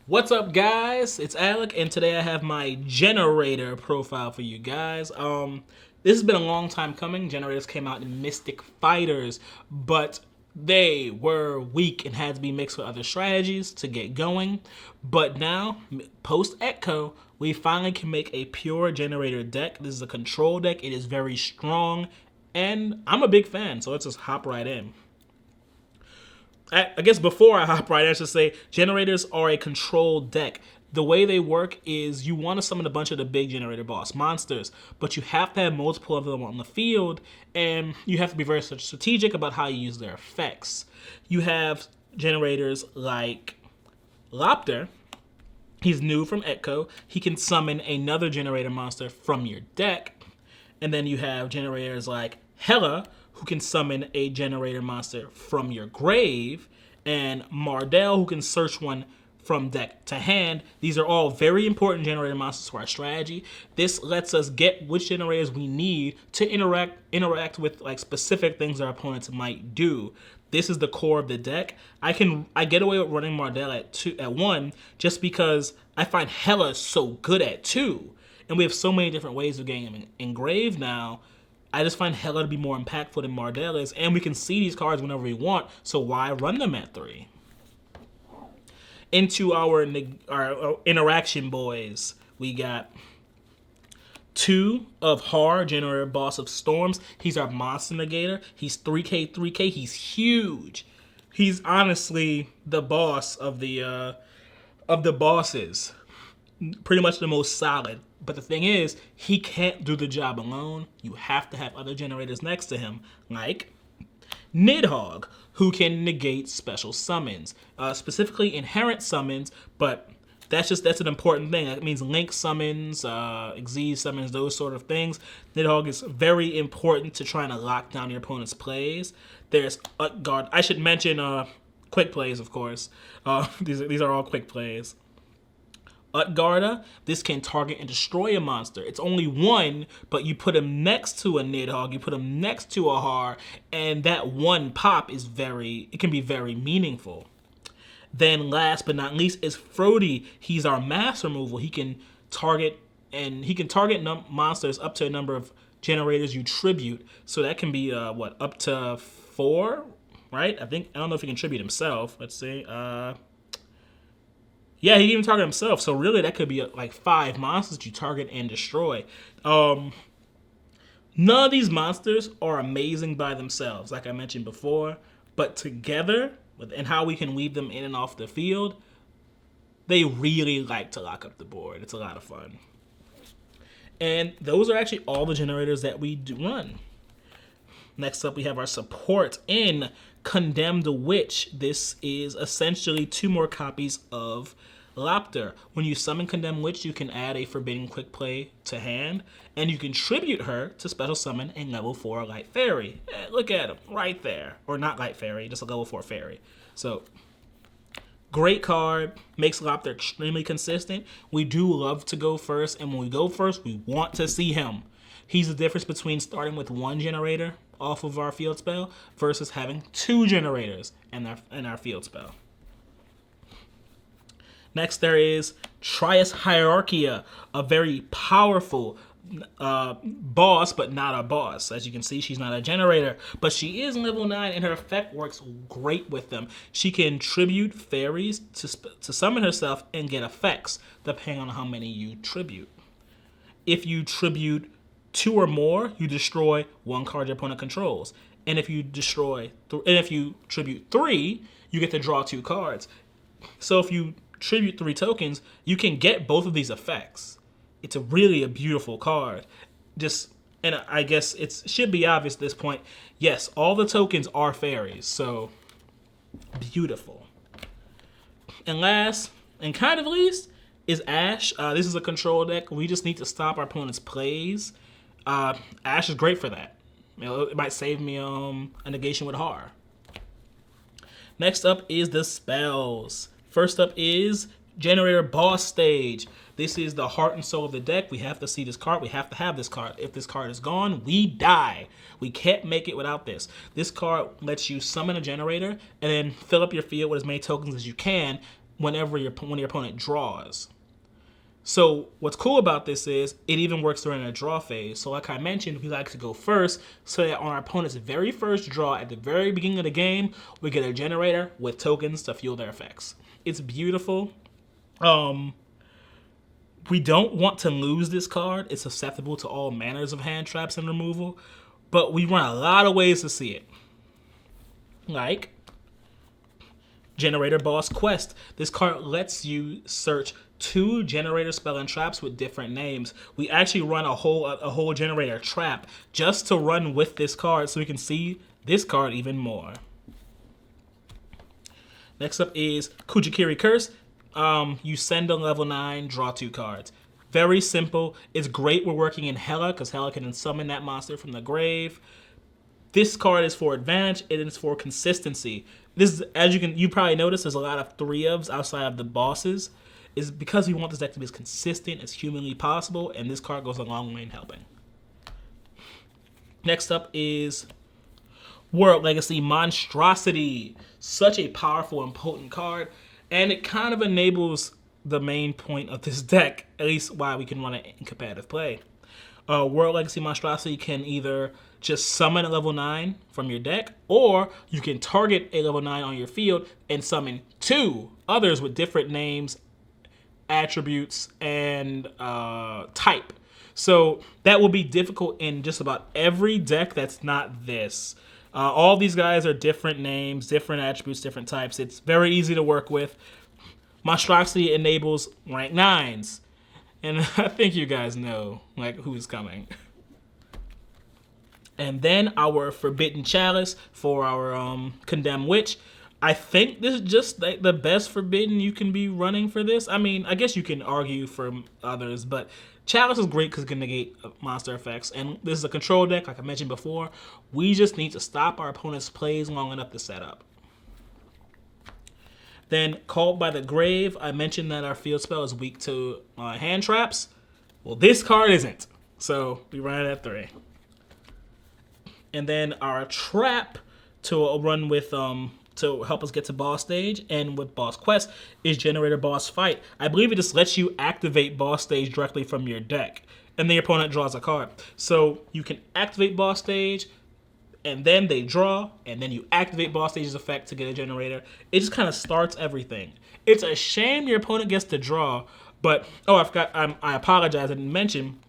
What's up, guys? It's Alec, and today I have my Generaider profile for you guys. This has been a long time coming. Generators came out in Mystic Fighters, but they were weak and had to be mixed with other strategies to get going. But now, post-Echo, we finally can make a pure Generaider deck. This is a control deck. It is very strong, and I'm a big fan, so let's just hop right in. I guess before I hop right, I should say generators are a controlled deck. The way they work is you want to summon a bunch of the big generator boss monsters, but you have to have multiple of them on the field, and you have to be very strategic about how you use their effects. You have generators like Lopter. He's new from Echo. He can summon another generator monster from your deck. And then you have generators like Hela, who can summon a generator monster from your grave, and Mardell, who can search one from deck to hand. These are all very important generator monsters for our strategy. This lets us get which generators we need to interact with like specific things our opponents might do. This is the core of the deck. I get away with running Mardell at 1 just because I find Hela so good at 2. And we have so many different ways of getting him engraved now. I just find Hela to be more impactful than Mardell is, and we can see these cards whenever we want, so why run them at 3? Into our interaction boys, we got 2 of Har, Generator Boss of Storms. He's our monster negator. He's 3k. He's huge. He's honestly the boss of the bosses. Pretty much the most solid. But the thing is, he can't do the job alone. You have to have other generators next to him, like Nidhogg, who can negate special summons, specifically inherent summons, but that's an important thing. That means Link summons, Xyz summons, those sort of things. Nidhogg is very important to trying to lock down your opponent's plays. There's Utgard. I should mention quick plays, of course. These are all quick plays. Utgarda, this can target and destroy a monster. It's only 1, but you put him next to a Nidhogg, you put him next to a Har, and that 1 pop is it can be very meaningful. Then last but not least is Frody. He's our mass removal. He can target monsters up to a number of generators you tribute. So that can be up to 4, right? I don't know if he can tribute himself. Let's see. Yeah, he can even target himself. So really, that could be like 5 monsters you target and destroy. None of these monsters are amazing by themselves, like I mentioned before. But together, and how we can weave them in and off the field, they really like to lock up the board. It's a lot of fun. And those are actually all the generators that we do run. Next up, we have our support in Condemned Witch. This is essentially 2 more copies of Lopter. When you summon Condemned Witch, you can add a Forbidden Quick Play to hand, and you can tribute her to special summon a level 4 Light Fairy. Look at him, right there. Or not Light Fairy, just a level 4 Fairy. So, great card, makes Lopter extremely consistent. We do love to go first, and when we go first, we want to see him. He's the difference between starting with 1 generator off of our field spell versus having 2 generators in our field spell. Next, there is Trius Hierarchia, a very powerful boss, but not a boss. As you can see, she's not a generator, but she is level 9, and her effect works great with them. She can tribute fairies to summon herself and get effects, depending on how many you tribute. If you tribute 2 or more, you destroy 1 card your opponent controls. And if you tribute 3, you get to draw 2 cards. So if you tribute 3 tokens, you can get both of these effects. It's really a beautiful card. And I guess it should be obvious at this point. Yes, all the tokens are fairies, so beautiful. And last, and kind of least, is Ash. This is a control deck. We just need to stop our opponent's plays. Ash is great for that. It might save me a negation with Har. Next up is the spells. First up is Generator Boss Stage. This is the heart and soul of the deck. We have to see this card. We have to have this card. If this card is gone, we die. We can't make it without this. This card lets you summon a generator and then fill up your field with as many tokens as you can when your opponent draws. So what's cool about this is it even works during a draw phase. So like I mentioned, we like to go first so that on our opponent's very first draw at the very beginning of the game, we get a Generaider with tokens to fuel their effects. It's beautiful. We don't want to lose this card. It's susceptible to all manners of hand traps and removal, but we run a lot of ways to see it. Like Generaider Boss Quest. This card lets you search 2 Generaider spell and traps with different names. We actually run a whole Generaider trap just to run with this card so we can see this card even more. Next up is Kujikiri Curse. You send a level 9, draw 2 cards. Very simple. It's great we're working in Hela because Hela can summon that monster from the grave. This card is for advantage. It is for consistency. This is, as you probably notice, there's a lot of 3-ofs outside of the bosses. Is because we want this deck to be as consistent as humanly possible, and this card goes a long way in helping. Next up is World Legacy Monstrosity. Such a powerful and potent card, and it kind of enables the main point of this deck, at least why we can run it in competitive play. World Legacy Monstrosity can either just summon a level 9 from your deck, or you can target a level 9 on your field and summon 2 others with different names, attributes, and type. So that will be difficult in just about every deck that's not this. All these guys are different names, different attributes, different types. It's very easy to work with. Monstrosity enables rank 9s. And I think you guys know who's coming. And then our Forbidden Chalice for our Condemned Witch. I think this is just like the best Forbidden you can be running for this. I mean, I guess you can argue for others, but Chalice is great because it can negate monster effects. And this is a control deck, like I mentioned before. We just need to stop our opponent's plays long enough to set up. Then Called by the Grave. I mentioned that our field spell is weak to hand traps. Well, this card isn't. So we run it at 3. And then our trap to run with to help us get to boss stage and with boss quest is Generaider Boss Fight. I believe it just lets you activate boss stage directly from your deck, and then your opponent draws a card. So you can activate boss stage, and then they draw, and then you activate boss stage's effect to get a Generaider. It just kind of starts everything. It's a shame your opponent gets to draw, but I forgot. I apologize. I didn't mention.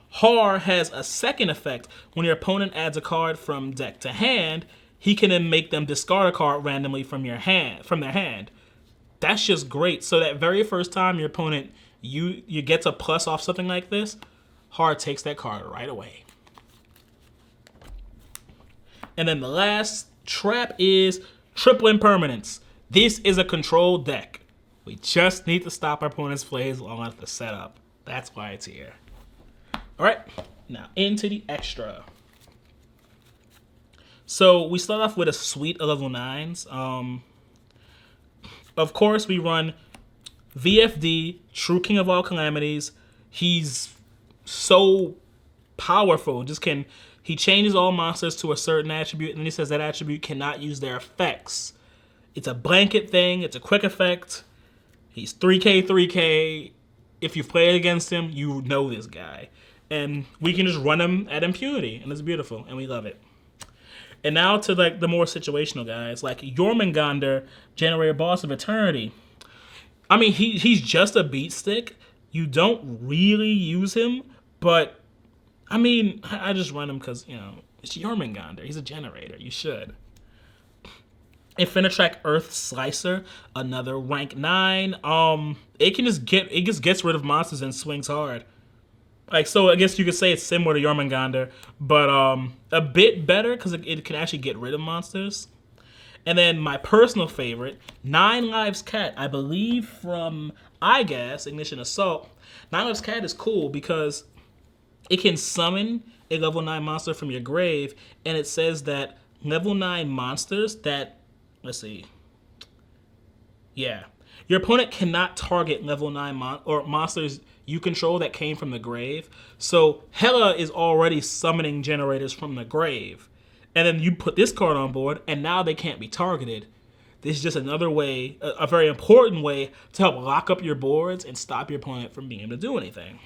Har has a second effect. When your opponent adds a card from deck to hand, he can then make them discard a card randomly from their hand. That's just great. So that very first time your opponent you get a plus off something like this, Har takes that card right away. And then the last trap is Triple Impermanence. This is a control deck. We just need to stop our opponent's plays long enough to set up. That's why it's here. All right, now into the extra. So we start off with a suite of level 9s. Of course, we run VFD, True King of All Calamities. He's so powerful. He changes all monsters to a certain attribute, and then he says that attribute cannot use their effects. It's a blanket thing. It's a quick effect. He's 3K, 3K. If you've played against him, you know this guy. And we can just run him at impunity, and it's beautiful, and we love it. And now to the more situational guys, like Jormungandr, Generaider Boss of Eternity. I mean, he's just a beat stick. You don't really use him, but I mean, I just run him because, it's Jormungandr. He's a Generaider. You should. Infinitrack Earth Slicer, another rank 9. It just gets rid of monsters and swings hard. So I guess you could say it's similar to Jormungandr, but a bit better because it can actually get rid of monsters. And then my personal favorite, 9 Lives Cat, I believe from Ignition Assault. 9 Lives Cat is cool because it can summon a level 9 monster from your grave, and it says that level 9 monsters that, let's see, yeah. Your opponent cannot target level 9 monsters you control that came from the grave. So Hela is already summoning Generaiders from the grave. And then you put this card on board, and now they can't be targeted. This is just another way, a very important way to help lock up your boards and stop your opponent from being able to do anything.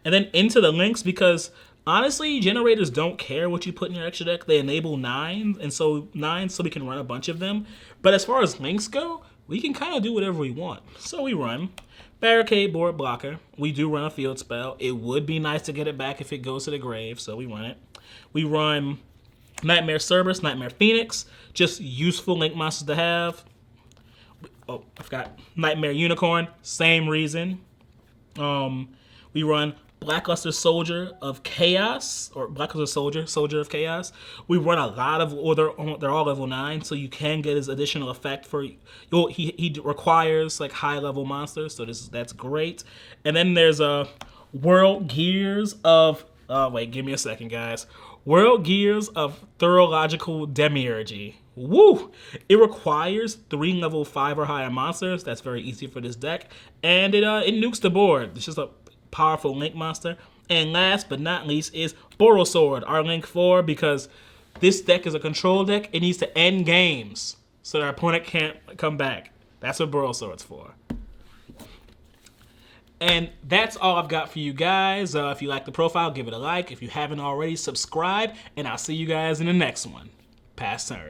And then into the links, because honestly, generators don't care what you put in your extra deck. They enable 9, and so 9 so we can run a bunch of them. But as far as links go, we can kind of do whatever we want. So we run Barricade Board Blocker. We do run a field spell. It would be nice to get it back if it goes to the grave, so we run it. We run Nightmare Cerberus, Nightmare Phoenix, just useful link monsters to have. Oh, I forgot. Nightmare Unicorn, same reason. We run Blackluster Soldier of Chaos, or Blackluster Soldier, Soldier of Chaos. We run a lot of, or they're all level 9, so you can get his additional effect for, he requires like high level monsters, so that's great. And then there's a World Gears of, wait, give me a second, guys. World Gears of Thurological Demiurgy. Woo! It requires 3 level 5 or higher monsters. That's very easy for this deck. And it nukes the board. It's just a powerful link monster. And last but not least is Boral Sword, our link 4, because this deck is a control deck. It needs to end games so that our opponent can't come back. That's what Boral Sword's for. And that's all I've got for you guys. If you like the profile, give it a like. If you haven't already, subscribe. And I'll see you guys in the next one. Pass turn.